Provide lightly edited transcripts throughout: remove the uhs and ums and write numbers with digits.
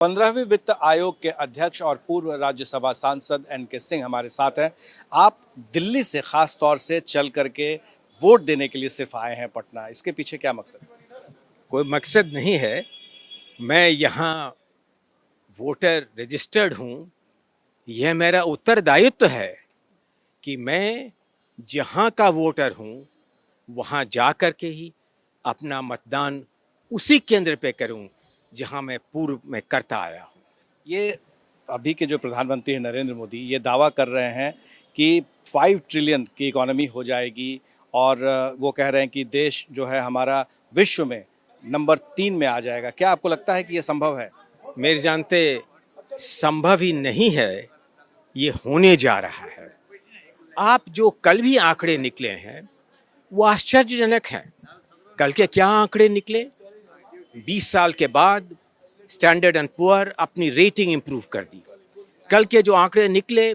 15वें वित्त आयोग के अध्यक्ष और पूर्व राज्यसभा सांसद एन.के. सिंह हमारे साथ हैं। आप दिल्ली से खास तौर से चल करके वोट देने के लिए सिर्फ आए हैं पटना, इसके पीछे क्या मकसद है? कोई मकसद नहीं है। मैं यहाँ वोटर रजिस्टर्ड हूँ। यह मेरा उत्तरदायित्व है कि मैं जहाँ का वोटर हूँ वहाँ जा कर के ही अपना मतदान उसी केंद्र पे करूँ जहाँ मैं पूर्व में करता आया हूँ। ये अभी के जो प्रधानमंत्री हैं नरेंद्र मोदी, ये दावा कर रहे हैं कि 5 ट्रिलियन की इकोनॉमी हो जाएगी और वो कह रहे हैं कि देश जो है हमारा विश्व में नंबर 3 में आ जाएगा। क्या आपको लगता है कि ये संभव है? मेरे जानते संभव ही नहीं है, ये होने जा रहा है। आप जो कल भी आंकड़े निकले हैं वो आश्चर्यजनक हैं। कल के क्या आंकड़े निकले? 20 साल के बाद स्टैंडर्ड एंड पुअर अपनी रेटिंग इंप्रूव कर दी। कल के जो आंकड़े निकले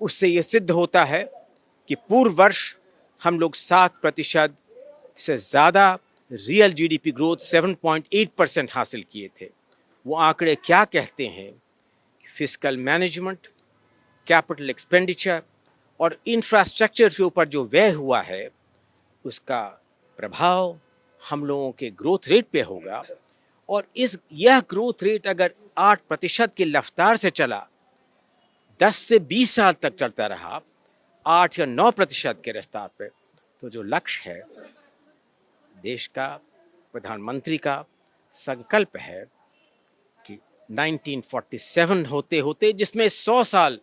उससे ये सिद्ध होता है कि पूर्व वर्ष हम लोग 7% से ज़्यादा रियल जीडीपी ग्रोथ 7.8% हासिल किए थे। वो आंकड़े क्या कहते हैं? फिस्कल मैनेजमेंट, कैपिटल एक्सपेंडिचर और इंफ्रास्ट्रक्चर के ऊपर जो व्यय हुआ है उसका प्रभाव हम लोगों के ग्रोथ रेट पे होगा। और यह ग्रोथ रेट अगर 8% की रफ्तार से चला, 10 से 20 साल तक चलता रहा 8 या 9% के रफ्तार पे, तो जो लक्ष्य है देश का, प्रधानमंत्री का संकल्प है कि 1947 होते होते, जिसमें 100 साल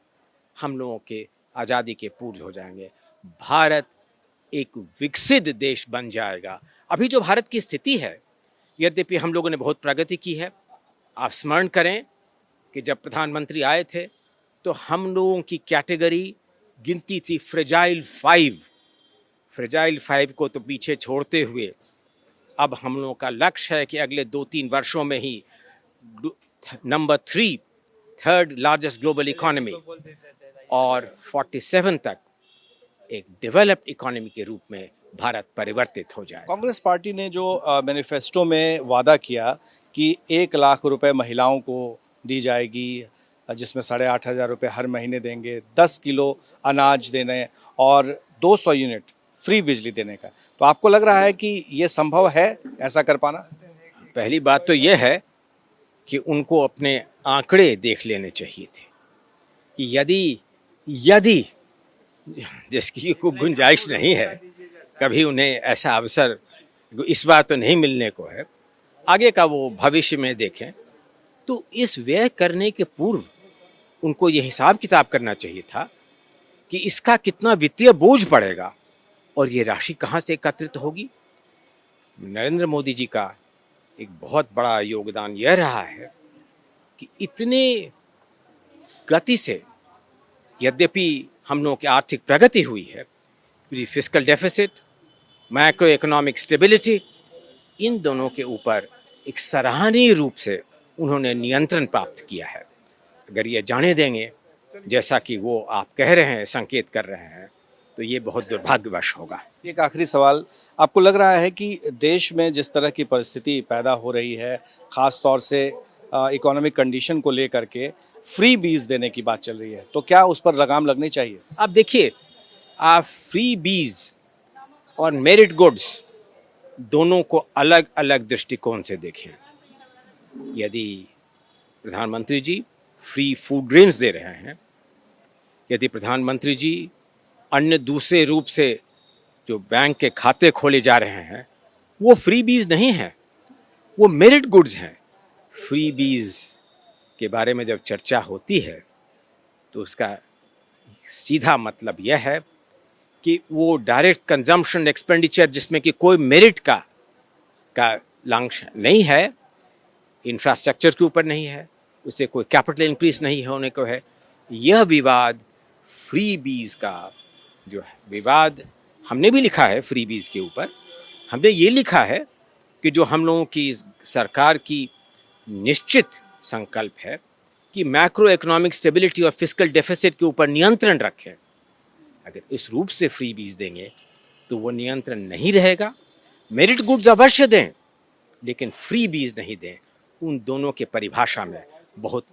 हम लोगों के आज़ादी के पूर्व हो जाएंगे, भारत एक विकसित देश बन जाएगा। अभी जो भारत की स्थिति है, यद्यपि हम लोगों ने बहुत प्रगति की है। आप स्मरण करें कि जब प्रधानमंत्री आए थे तो हम लोगों की कैटेगरी गिनती थी फ्रेजाइल 5। फ्रेजाइल 5 को तो पीछे छोड़ते हुए अब हम लोगों का लक्ष्य है कि अगले 2-3 वर्षों में ही number 3, third largest global economy, और 47 तक एक डेवलप्ड इकोनॉमी के रूप में भारत परिवर्तित हो जाए। कांग्रेस पार्टी ने जो मैनिफेस्टो में वादा किया कि 1 लाख रुपए महिलाओं को दी जाएगी, जिसमें 8,500 रुपये हर महीने देंगे, 10 किलो अनाज देने और 200 यूनिट फ्री बिजली देने का, तो आपको लग रहा है कि ये संभव है ऐसा कर पाना? पहली बात तो यह है कि उनको अपने आंकड़े देख लेने चाहिए थे कि यदि जिसकी कोई गुंजाइश नहीं है, कभी उन्हें ऐसा अवसर इस बार तो नहीं मिलने को है, आगे का वो भविष्य में देखें, तो इस व्यय करने के पूर्व उनको ये हिसाब किताब करना चाहिए था कि इसका कितना वित्तीय बोझ पड़ेगा और ये राशि कहाँ से एकत्रित होगी। नरेंद्र मोदी जी का एक बहुत बड़ा योगदान यह रहा है कि इतने गति से, यद्यपि हम लोगों की आर्थिक प्रगति हुई है, fiscal deficit, macro economic stability, इन दोनों के ऊपर एक सराहनीय रूप से उन्होंने नियंत्रण प्राप्त किया है। अगर ये जाने देंगे जैसा कि वो आप कह रहे हैं, संकेत कर रहे हैं, तो ये बहुत दुर्भाग्यवश होगा। एक आखिरी सवाल, आपको लग रहा है कि देश में जिस तरह की परिस्थिति पैदा हो रही है, ख़ास तौर से इकोनॉमिक कंडीशन को लेकर के फ्री बीज देने की बात चल रही है, तो क्या उस पर लगाम लगनी चाहिए? आप देखिए, आप फ्री बीज और मेरिट गुड्स दोनों को अलग अलग दृष्टिकोण से देखें। यदि प्रधानमंत्री जी फ्री फूड ग्रेन्स दे रहे हैं, यदि प्रधानमंत्री जी अन्य दूसरे रूप से जो बैंक के खाते खोले जा रहे हैं, वो फ्री बीज नहीं हैं, वो मेरिट गुड्स हैं। फ्री बीज के बारे में जब चर्चा होती है तो उसका सीधा मतलब यह है कि वो डायरेक्ट कंजम्पशन एक्सपेंडिचर जिसमें कि कोई मेरिट का लांछ नहीं है, इंफ्रास्ट्रक्चर के ऊपर नहीं है, उससे कोई कैपिटल इंक्रीज नहीं होने को है। यह विवाद फ्री बीज का जो है विवाद, हमने भी लिखा है फ्री बीज के ऊपर। हमने ये लिखा है कि जो हम लोगों की सरकार की निश्चित संकल्प है कि मैक्रो इकोनॉमिक स्टेबिलिटी और फिस्कल डेफिसिट के ऊपर नियंत्रण रखें। अगर इस रूप से फ्री बीज देंगे तो वो नियंत्रण नहीं रहेगा। मेरिट गुड्स अवश्य दें, लेकिन फ्री बीज नहीं दें। उन दोनों के परिभाषा में बहुत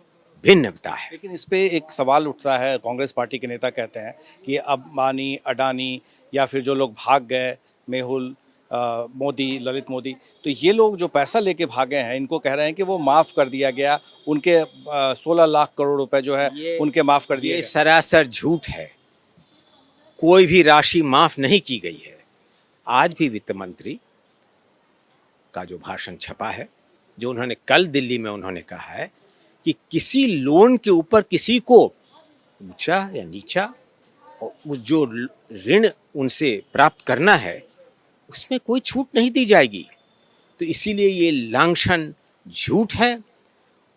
भिन्नता है। लेकिन इस पे एक सवाल उठता है, कांग्रेस पार्टी के नेता कहते हैं कि अंबानी, अडानी या फिर जो लोग भाग गए, मेहुल मोदी, ललित मोदी, तो ये लोग जो पैसा लेके भागे हैं, इनको कह रहे हैं कि वो माफ़ कर दिया गया, उनके 16 लाख करोड़ रुपए जो है उनके माफ़ कर दिए ये गए। सरासर झूठ है। कोई भी राशि माफ नहीं की गई है। आज भी वित्त मंत्री का जो भाषण छपा है, जो उन्होंने कल दिल्ली में उन्होंने कहा है कि किसी लोन के ऊपर किसी को ऊंचा या नीचा और वो जो ऋण उनसे प्राप्त करना है उसमें कोई छूट नहीं दी जाएगी। तो इसीलिए ये लांछन झूठ है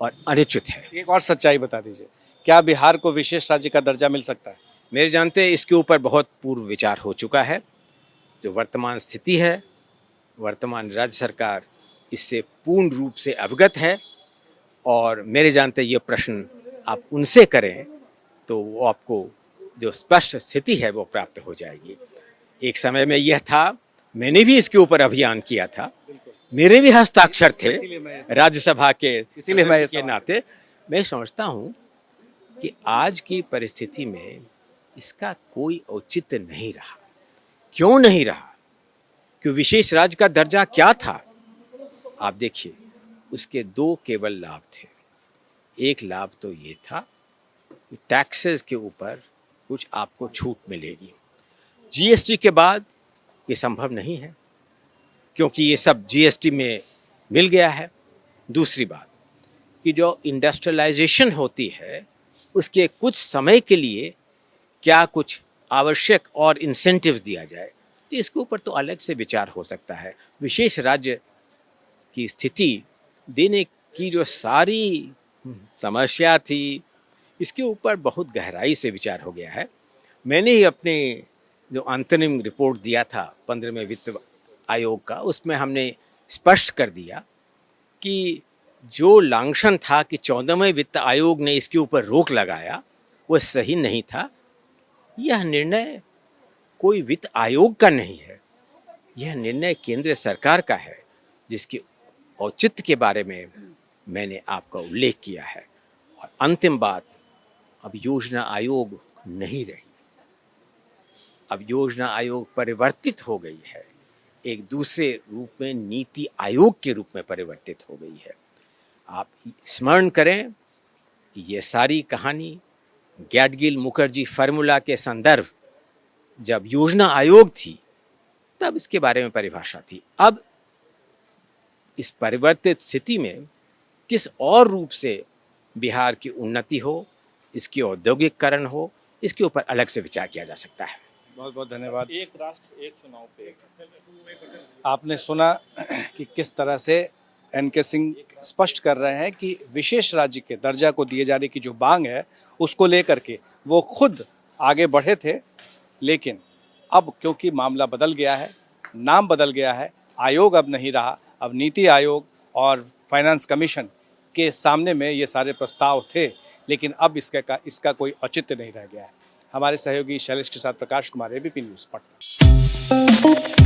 और अनुचित है। एक और सच्चाई बता दीजिए, क्या बिहार को विशेष राज्य का दर्जा मिल सकता है? मेरे जानते इसके ऊपर बहुत पूर्व विचार हो चुका है। जो वर्तमान स्थिति है, वर्तमान राज्य सरकार इससे पूर्ण रूप से अवगत है और मेरे जानते ये प्रश्न आप उनसे करें तो वो आपको जो स्पष्ट स्थिति है वो प्राप्त हो जाएगी। एक समय में यह था, मैंने भी इसके ऊपर अभियान किया था, मेरे भी हस्ताक्षर थे राज्यसभा के, इसीलिए मैं के नाते मैं समझता हूँ कि आज की परिस्थिति में इसका कोई औचित्य नहीं रहा। क्यों नहीं रहा? क्यों विशेष राज्य का दर्जा क्या था? आप देखिए, उसके दो केवल लाभ थे। एक लाभ तो ये था कि टैक्सेस के ऊपर कुछ आपको छूट मिलेगी। जीएसटी के बाद ये संभव नहीं है क्योंकि ये सब जीएसटी में मिल गया है। दूसरी बात कि जो इंडस्ट्रियलाइजेशन होती है उसके कुछ समय के लिए क्या कुछ आवश्यक और इंसेंटिव्स दिया जाए, तो इसके ऊपर तो अलग से विचार हो सकता है। विशेष राज्य की स्थिति देने की जो सारी समस्या थी, इसके ऊपर बहुत गहराई से विचार हो गया है। मैंने ही अपने जो अंतरिम रिपोर्ट दिया था 15वें वित्त आयोग का, उसमें हमने स्पष्ट कर दिया कि जो लांछन था कि 14वें वित्त आयोग ने इसके ऊपर रोक लगाया, वह सही नहीं था। यह निर्णय कोई वित्त आयोग का नहीं है, यह निर्णय केंद्र सरकार का है, जिसके औचित्य के बारे में मैंने आपका उल्लेख किया है। और अंतिम बात, अब योजना आयोग नहीं रही, अब योजना आयोग परिवर्तित हो गई है, एक दूसरे रूप में नीति आयोग के रूप में परिवर्तित हो गई है। आप स्मरण करें कि ये सारी कहानी गैडगिल मुखर्जी फार्मूला के संदर्भ, जब योजना आयोग थी तब इसके बारे में परिभाषा थी। अब इस परिवर्तित स्थिति में किस और रूप से बिहार की उन्नति हो, इसकी औद्योगिकरण हो, इसके ऊपर अलग से विचार किया जा सकता है। बहुत बहुत धन्यवाद। एक राष्ट्र एक चुनाव पे आपने सुना कि किस तरह से एनके सिंह स्पष्ट कर रहे हैं कि विशेष राज्य के दर्जा को दिए जाने की जो मांग है उसको लेकर के वो खुद आगे बढ़े थे, लेकिन अब क्योंकि मामला बदल गया है, नाम बदल गया है, आयोग अब नहीं रहा, अब नीति आयोग और फाइनेंस कमीशन के सामने में ये सारे प्रस्ताव थे, लेकिन अब इसका कोई औचित्य नहीं रह गया है। हमारे सहयोगी शैलेश के साथ प्रकाश कुमार, एबीपी न्यूज़, पटना।